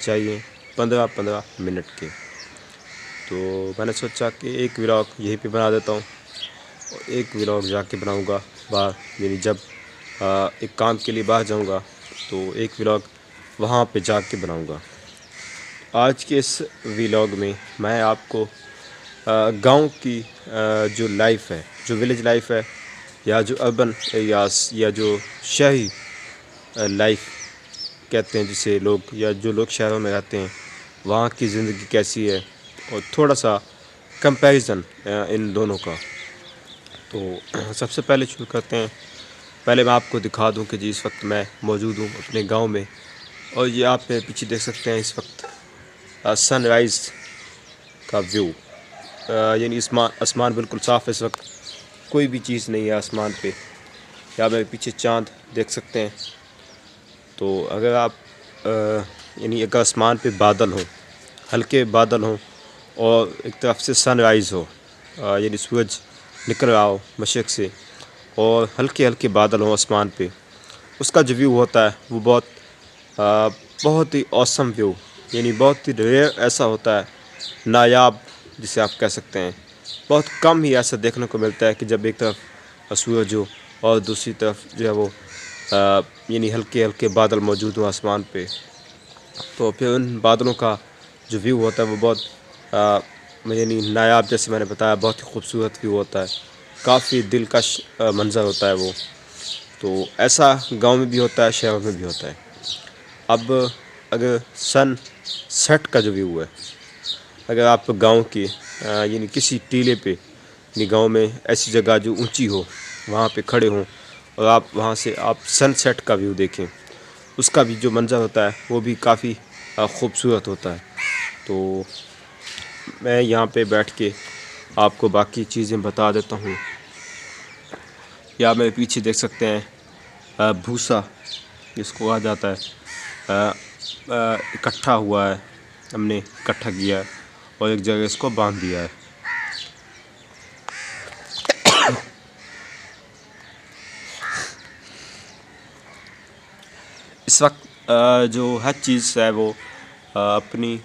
چاہیے 15-15 منٹ کے. تو میں نے سوچا کہ ایک ولاگ یہیں پہ بنا دیتا ہوں اور ایک ولاگ جا کے بناؤں گا باہر، یعنی جب ایک کام کے لیے باہر جاؤں گا تو ایک ولاگ وہاں پہ جا کے بناؤں گا. آج کے اس ولاگ میں میں آپ کو گاؤں کی جو لائف ہے، جو ولیج لائف ہے، یا جو اربن ایریاز یا جو شہری لائف کہتے ہیں جسے لوگ، یا جو لوگ شہروں میں رہتے ہیں، وہاں کی زندگی کیسی ہے، اور تھوڑا سا کمپیریزن ان دونوں کا. تو سب سے پہلے شروع کرتے ہیں. پہلے میں آپ کو دکھا دوں کہ جی اس وقت میں موجود ہوں اپنے گاؤں میں، اور یہ آپ پیچھے دیکھ سکتے ہیں اس وقت سن رائز کا ویو. یعنی آسمان بالکل صاف ہے اس وقت، کوئی بھی چیز نہیں ہے آسمان پہ. یا میرے پیچھے چاند دیکھ سکتے ہیں. تو اگر آپ یعنی اگر آسمان پہ بادل ہوں، ہلکے بادل ہوں، اور ایک طرف سے سن رائز ہو، یعنی سورج نکل رہا ہو مشرق سے، اور ہلکے ہلکے بادل ہوں آسمان پہ، اس کا جو ویو ہوتا ہے وہ بہت ہی اوسم ویو، یعنی بہت ہی ریئر ایسا ہوتا ہے، نایاب جسے آپ کہہ سکتے ہیں. بہت کم ہی ایسا دیکھنے کو ملتا ہے کہ جب ایک طرف سورج ہو اور دوسری طرف جو ہے وہ یعنی ہلکے ہلکے بادل موجود ہوں آسمان پہ. تو پھر ان بادلوں کا جو ویو ہوتا ہے وہ بہت یعنی نایاب، جیسے میں نے بتایا، بہت ہی خوبصورت ویو ہوتا ہے، کافی دلکش منظر ہوتا ہے وہ. تو ایسا گاؤں میں بھی ہوتا ہے، شہروں میں بھی ہوتا ہے. اب اگر سن سیٹ کا جو ویو ہے، اگر آپ گاؤں کی یعنی کسی ٹیلے پہ، یعنی گاؤں میں ایسی جگہ جو اونچی ہو، وہاں پہ کھڑے ہوں اور آپ وہاں سے آپ سن سیٹ کا ویو دیکھیں، اس کا بھی جو منظر ہوتا ہے وہ بھی کافی خوبصورت ہوتا ہے. تو میں یہاں پہ بیٹھ کے آپ کو باقی چیزیں بتا دیتا ہوں. یا میرے پیچھے دیکھ سکتے ہیں بھوسا جس کو کہا جاتا ہے، اکٹھا ہوا ہے، ہم نے اکٹھا کیا ہے اور ایک جگہ اس کو باندھ دیا ہے. اس وقت جو ہر چیز ہے وہ اپنی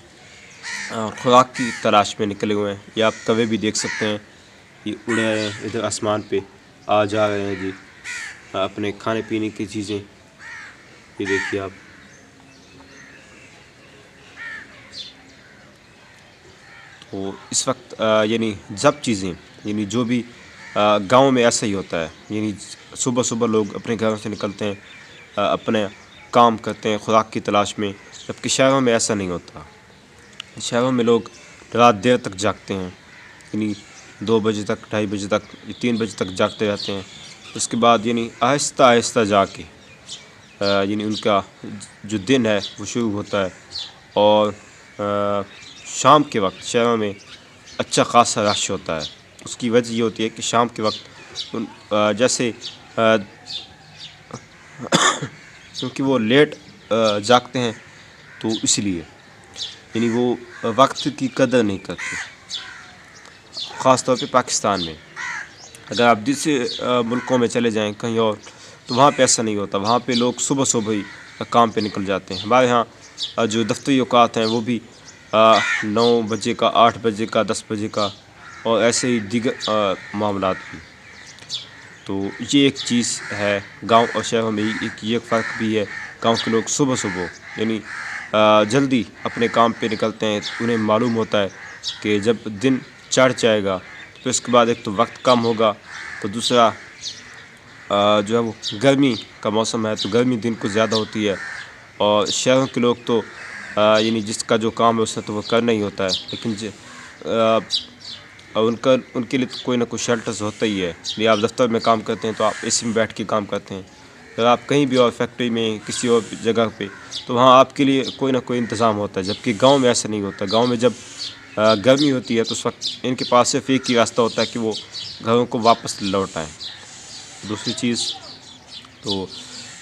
خوراک کی تلاش میں نکلے ہوئے ہیں. یہ آپ کوے بھی دیکھ سکتے ہیں، یہ اڑے رہے ہیں ادھر آسمان پہ، آ جا رہے ہیں جی اپنے کھانے پینے کی چیزیں. یہ دیکھیے آپ. تو اس وقت یعنی جب چیزیں، یعنی جو بھی گاؤں میں ایسا ہی ہوتا ہے، یعنی صبح صبح لوگ اپنے گھروں سے نکلتے ہیں، اپنے کام کرتے ہیں خوراک کی تلاش میں، جبکہ شہروں میں ایسا نہیں ہوتا. شہروں میں لوگ رات دیر تک جاگتے ہیں، یعنی 2 بجے تک، 2:30 بجے تک، 3 بجے تک جاگتے رہتے ہیں. اس کے بعد یعنی آہستہ آہستہ جا کے یعنی ان کا جو دن ہے وہ شروع ہوتا ہے. اور شام کے وقت شہروں میں اچھا خاصا رش ہوتا ہے. اس کی وجہ یہ ہوتی ہے کہ شام کے وقت جیسے کیونکہ وہ لیٹ جاگتے ہیں، تو اس لیے یعنی وہ وقت کی قدر نہیں کرتے. خاص طور پہ پاکستان میں، اگر آپ دوسرے ملکوں میں چلے جائیں کہیں اور، تو وہاں پہ ایسا نہیں ہوتا. وہاں پہ لوگ صبح صبح ہی کام پہ نکل جاتے ہیں. ہمارے ہاں جو دفتری اوقات ہیں وہ بھی 9 بجے کا، 8 بجے کا، 10 بجے کا، اور ایسے ہی دیگر معاملات بھی. تو یہ ایک چیز ہے گاؤں اور شہروں میں، یہ فرق بھی ہے. گاؤں کے لوگ صبح صبح یعنی جلدی اپنے کام پہ نکلتے ہیں. انہیں معلوم ہوتا ہے کہ جب دن چڑھ جائے گا تو اس کے بعد ایک تو وقت کم ہوگا، تو دوسرا جو ہے وہ گرمی کا موسم ہے، تو گرمی دن کو زیادہ ہوتی ہے. اور شہروں کے لوگ تو یعنی جس کا جو کام ہے اس نے تو وہ کرنا ہی ہوتا ہے، لیکن ان کے لیے تو کوئی نہ کوئی شیلٹرز ہوتا ہی ہے. یعنی آپ دفتر میں کام کرتے ہیں تو آپ اے سی میں بیٹھ کے کام کرتے ہیں. اگر آپ کہیں بھی اور فیکٹری میں کسی اور جگہ پہ، تو وہاں آپ کے لیے کوئی نہ کوئی انتظام ہوتا ہے. جبکہ گاؤں میں ایسا نہیں ہوتا. گاؤں میں جب گرمی ہوتی ہے تو اس وقت ان کے پاس صرف ایک ہی راستہ ہوتا ہے کہ وہ گھروں کو واپس لوٹ آئیں. دوسری چیز تو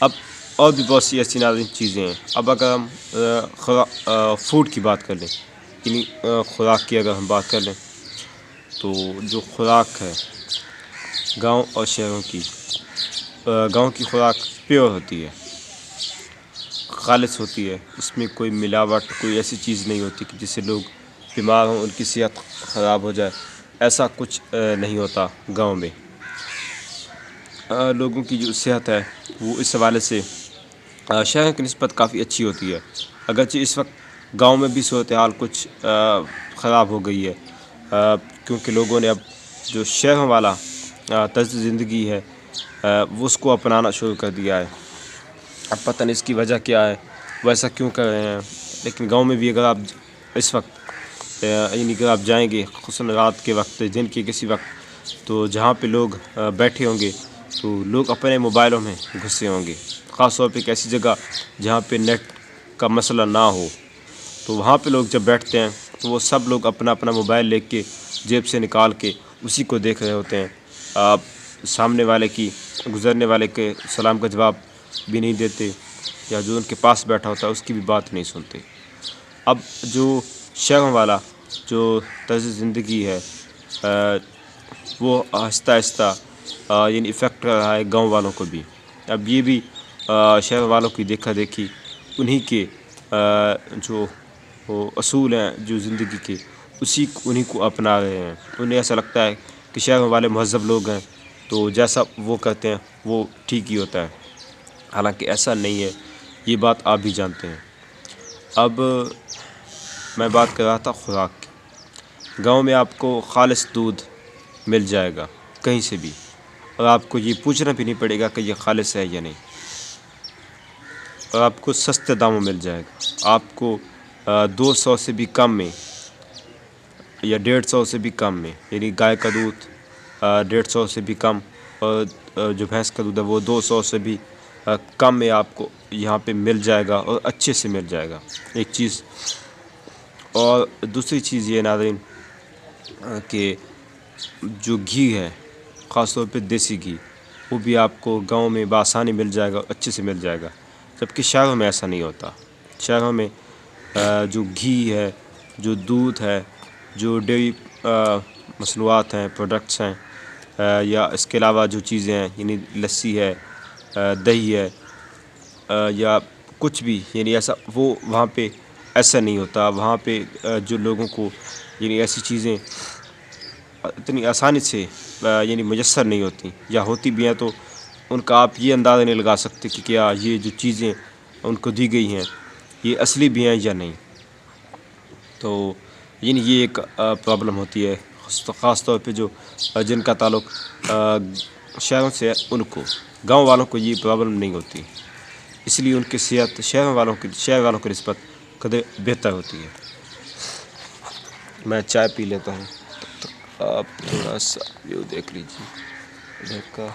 اب اور بھی بہت سی ایسی نازک چیزیں ہیں. اب اگر ہم فوڈ کی بات کر لیں، یعنی خوراک کی اگر ہم بات کر لیں، تو جو خوراک ہے گاؤں اور شہروں کی، گاؤں کی خوراک پیور ہوتی ہے. خالص ہوتی ہے، اس میں کوئی ملاوٹ، کوئی ایسی چیز نہیں ہوتی کہ جس سے لوگ بیمار ہوں، ان کی صحت خراب ہو جائے، ایسا کچھ نہیں ہوتا گاؤں میں۔ لوگوں کی جو صحت ہے وہ اس حوالے سے شہر کی نسبت کافی اچھی ہوتی ہے، اگرچہ اس وقت گاؤں میں بھی صورتحال کچھ خراب ہو گئی ہے، کیونکہ لوگوں نے اب جو شہروں والا طرز زندگی ہے وہ اس کو اپنانا شروع کر دیا ہے۔ اب پتہ نہیں اس کی وجہ کیا ہے، وہ ایسا کیوں کر رہے ہیں، لیکن گاؤں میں بھی اگر آپ اس وقت یعنی کہ آپ جائیں گے خصوصاً رات کے وقت، دن کے کسی وقت، تو جہاں پہ لوگ بیٹھے ہوں گے تو لوگ اپنے موبائلوں میں گھسے ہوں گے، خاص طور پہ ایک ایسی جگہ جہاں پہ نیٹ کا مسئلہ نہ ہو، تو وہاں پہ لوگ جب بیٹھتے ہیں تو وہ سب لوگ اپنا اپنا موبائل لے کے جیب سے نکال کے اسی کو دیکھ رہے ہوتے ہیں۔ آپ سامنے والے کی، گزرنے والے کے سلام کا جواب بھی نہیں دیتے، یا جو ان کے پاس بیٹھا ہوتا ہے اس کی بھی بات نہیں سنتے۔ اب جو شہروں والا جو طرز زندگی ہے وہ آہستہ آہستہ یعنی افیکٹ کر رہا ہے گاؤں والوں کو بھی۔ اب یہ بھی شہر والوں کی دیکھا دیکھی انہی کے جو اصول ہیں جو زندگی کے، انہی کو اپنا رہے ہیں۔ انہیں ایسا لگتا ہے کہ شہر والے مہذب لوگ ہیں تو جیسا وہ کرتے ہیں وہ ٹھیک ہی ہوتا ہے، حالانکہ ایسا نہیں ہے، یہ بات آپ بھی جانتے ہیں۔ اب میں بات کر رہا تھا خوراک کی۔ گاؤں میں آپ کو خالص دودھ مل جائے گا کہیں سے بھی، اور آپ کو یہ پوچھنا بھی نہیں پڑے گا کہ یہ خالص ہے یا نہیں، اور آپ کو سستے داموں مل جائے گا۔ آپ کو 200 سے بھی کم میں یا 150 سے بھی کم میں، یعنی گائے کا دودھ 150 سے بھی کم، اور جو بھینس کا دودھ ہے وہ 200 سے بھی کم میں آپ کو یہاں پہ مل جائے گا، اور اچھے سے مل جائے گا، ایک چیز۔ اور دوسری چیز یہ ناظرین کہ جو گھی ہے، خاص طور پہ دیسی گھی، وہ بھی آپ کو گاؤں میں بآسانی مل جائے گا، اچھے سے مل جائے گا، جبکہ شہروں میں ایسا نہیں ہوتا۔ شہروں میں جو گھی ہے، جو دودھ ہے، جو ڈیری مصنوعات ہیں، پروڈکٹس ہیں، یا اس کے علاوہ جو چیزیں ہیں، یعنی لسی ہے، دہی ہے، یا کچھ بھی، یعنی ایسا وہ وہاں پہ ایسا نہیں ہوتا۔ وہاں پہ جو لوگوں کو یعنی ایسی چیزیں اتنی آسانی سے یعنی میسر نہیں ہوتی، یا ہوتی بھی ہیں تو ان کا آپ یہ اندازہ نہیں لگا سکتے کہ کیا یہ جو چیزیں ان کو دی گئی ہیں یہ اصلی بھی ہیں یا نہیں۔ تو یعنی یہ ایک پرابلم ہوتی ہے، خاص طور پہ جو جن کا تعلق شہروں سے ہے، ان کو، گاؤں والوں کو یہ پرابلم نہیں ہوتی، اس لیے ان کی صحت شہر والوں کی نسبت قدر بہتر ہوتی ہے۔ میں چائے پی لیتا ہوں، تب تک آپ تھوڑا سا ویو دیکھ لیجیے ادھر کا۔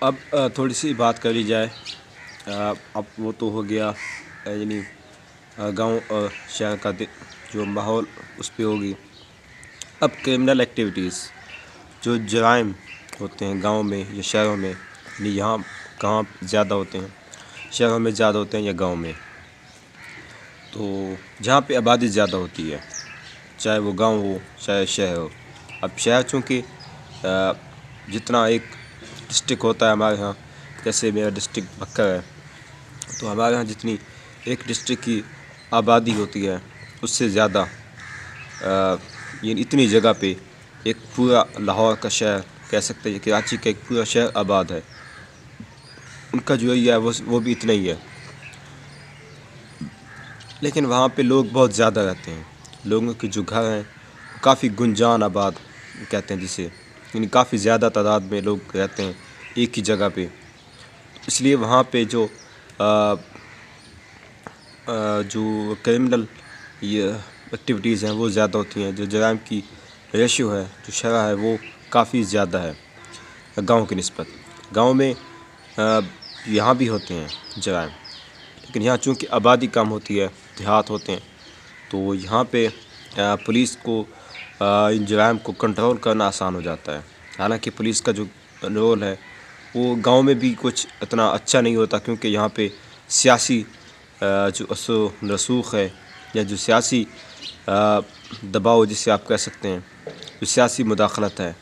اب تھوڑی سی بات کر لی جائے، اب وہ تو ہو گیا یعنی گاؤں اور شہر کا جو ماحول اس پہ ہوگی. اب کرمنل ایکٹیویٹیز، جو جرائم ہوتے ہیں گاؤں میں یا شہروں میں، یعنی یہاں کہاں زیادہ ہوتے ہیں، شہروں میں زیادہ ہوتے ہیں یا گاؤں میں؟ تو جہاں پہ آبادی زیادہ ہوتی ہے، چاہے وہ گاؤں ہو چاہے شہر ہو. اب شہر چونکہ جتنا ایک ڈسٹرکٹ ہوتا ہے ہمارے ہاں، جیسے میرا ڈسٹرکٹ بکر ہے، تو ہمارے ہاں جتنی ایک ڈسٹرکٹ کی آبادی ہوتی ہے اس سے زیادہ یعنی اتنی جگہ پہ ایک پورا لاہور کا شہر کہہ سکتے ہیں، کراچی کا ایک پورا شہر آباد ہے. ان کا جو ایریا ہے وہ بھی اتنا ہی ہے، لیکن وہاں پہ لوگ بہت زیادہ رہتے ہیں. لوگوں کے جو گھر ہیں کافی گنجان آباد کہتے ہیں جسے، یعنی کافی زیادہ تعداد میں لوگ رہتے ہیں ایک ہی جگہ پہ. اس لیے وہاں پہ جو کرمنل یہ ایکٹیویٹیز ہیں وہ زیادہ ہوتی ہیں. جو جرائم کی ریشیو ہے، جو شرح ہے، وہ کافی زیادہ ہے گاؤں کی نسبت. گاؤں میں یہاں بھی ہوتے ہیں جرائم، لیکن یہاں چونکہ آبادی کم ہوتی ہے، دیہات ہوتے ہیں، تو یہاں پہ پولیس کو ان جرائم کو کنٹرول کرنا آسان ہو جاتا ہے. حالانکہ پولیس کا جو رول ہے وہ گاؤں میں بھی کچھ اتنا اچھا نہیں ہوتا، کیونکہ یہاں پہ سیاسی جو اثر و رسوخ ہے یا جو سیاسی دباؤ جسے آپ کہہ سکتے ہیں، جو سیاسی مداخلت ہے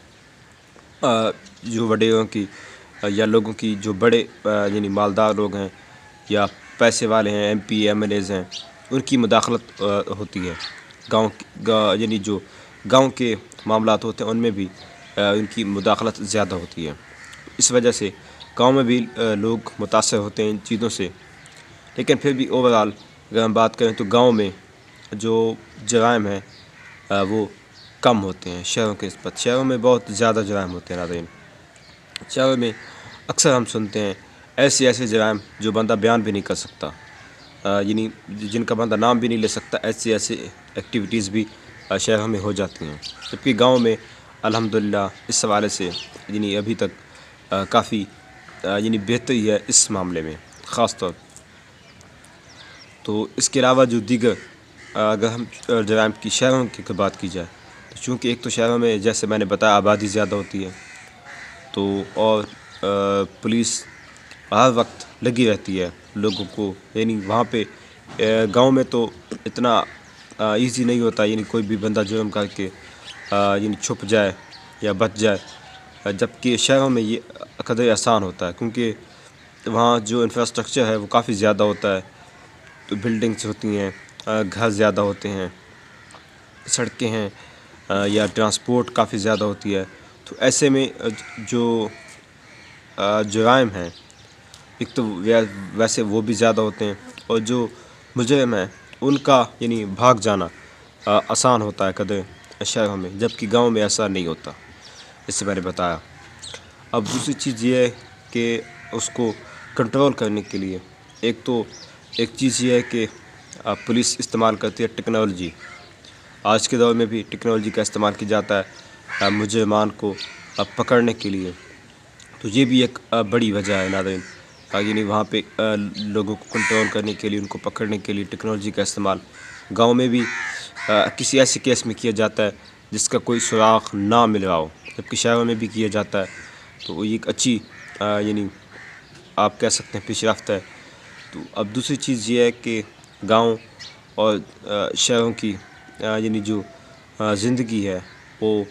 جو وڈیروں کی یا لوگوں کی، جو بڑے یعنی مالدار لوگ ہیں یا پیسے والے ہیں، M P M L As ہیں، ان کی مداخلت ہوتی ہے. یعنی جو گاؤں کے معاملات ہوتے ہیں ان میں بھی ان کی مداخلت زیادہ ہوتی ہے. اس وجہ سے گاؤں میں بھی لوگ متاثر ہوتے ہیں ان چیزوں سے. لیکن پھر بھی اوورآل اگر ہم بات کریں تو گاؤں میں جو جرائم ہیں وہ کم ہوتے ہیں شہروں کے نسبت. شہروں میں بہت زیادہ جرائم ہوتے ہیں ناظرین. شہروں میں اکثر ہم سنتے ہیں ایسے جرائم جو بندہ بیان بھی نہیں کر سکتا، یعنی جن کا بندہ نام بھی نہیں لے سکتا. ایسے ایکٹیویٹیز بھی شہروں میں ہو جاتی ہیں، جبکہ گاؤں میں الحمدللہ اس حوالے سے یعنی ابھی تک کافی یعنی بہتری ہے اس معاملے میں خاص طور. تو اس کے علاوہ جو دیگر اگر ہم جرائم کی شہروں کی بات کی جائے، تو چونکہ ایک تو شہروں میں جیسے میں نے بتایا آبادی زیادہ ہوتی ہے، تو اور پولیس ہر وقت لگی رہتی ہے لوگوں کو، یعنی وہاں پہ گاؤں میں تو اتنا ایزی نہیں ہوتا، یعنی کوئی بھی بندہ جرم کر کے یعنی چھپ جائے یا بچ جائے. جبکہ شہروں میں یہ قدر آسان ہوتا ہے، کیونکہ وہاں جو انفراسٹرکچر ہے وہ کافی زیادہ ہوتا ہے. تو بلڈنگس ہوتی ہیں، گھر زیادہ ہوتے ہیں، سڑکیں ہیں یا ٹرانسپورٹ کافی زیادہ ہوتی ہے. تو ایسے میں جو جرائم ہیں ایک تو ویسے وہ بھی زیادہ ہوتے ہیں، اور جو مجرم ہیں ان کا یعنی بھاگ جانا آسان ہوتا ہے قدر شہروں میں، جبکہ گاؤں میں ایسا نہیں ہوتا، جیسے میں نے بتایا. اب دوسری چیز یہ ہے کہ اس کو کنٹرول کرنے کے لیے ایک چیز یہ ہے کہ پولیس استعمال کرتی ہے ٹیکنالوجی. آج کے دور میں بھی ٹیکنالوجی کا استعمال کیا جاتا ہے مجرمان کو پکڑنے کے لیے. تو یہ بھی ایک بڑی وجہ ہے ناظرین، یعنی وہاں پہ لوگوں کو کنٹرول کرنے کے لیے، ان کو پکڑنے کے لیے ٹیکنالوجی کا استعمال گاؤں میں بھی کسی ایسے کیس میں کیا جاتا ہے جس کا کوئی سراغ نہ مل رہا ہو، جبکہ شہروں میں بھی کیا جاتا ہے. تو یہ ایک اچھی یعنی آپ کہہ سکتے ہیں پیش رفت ہے. تو اب دوسری چیز یہ ہے کہ گاؤں اور شہروں کی یعنی جو زندگی ہے وہ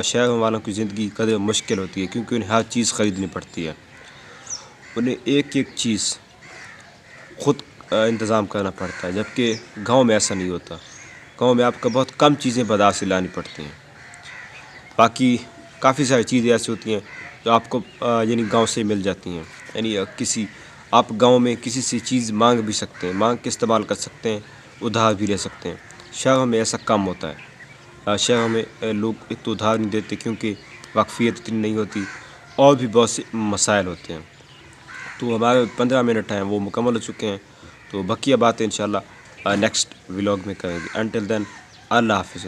شہروں والوں کی زندگی قدر مشکل ہوتی ہے، کیونکہ انہیں ہر چیز خریدنی پڑتی ہے. انہیں ایک چیز خود انتظام کرنا پڑتا ہے، جبکہ گاؤں میں ایسا نہیں ہوتا. گاؤں میں آپ کو بہت کم چیزیں بازار سے لانی پڑتی ہیں. باقی کافی ساری چیزیں ایسی ہوتی ہیں جو آپ کو یعنی گاؤں سے مل جاتی ہیں. یعنی آپ گاؤں میں کسی سے چیز مانگ بھی سکتے ہیں، مانگ کے استعمال کر سکتے ہیں، ادھار بھی لے سکتے ہیں. شہروں میں ایسا کم ہوتا ہے. شہروں میں لوگ ایک تو ادھار نہیں دیتے کیونکہ واقفیت اتنی نہیں ہوتی، اور بھی بہت سے مسائل ہوتے ہیں. تو ہمارے 15 منٹ ہیں وہ مکمل ہو چکے ہیں، تو بقیہ باتیں انشاءاللہ نیکسٹ ولاگ میں کریں گے. انٹل دین اللہ حافظ.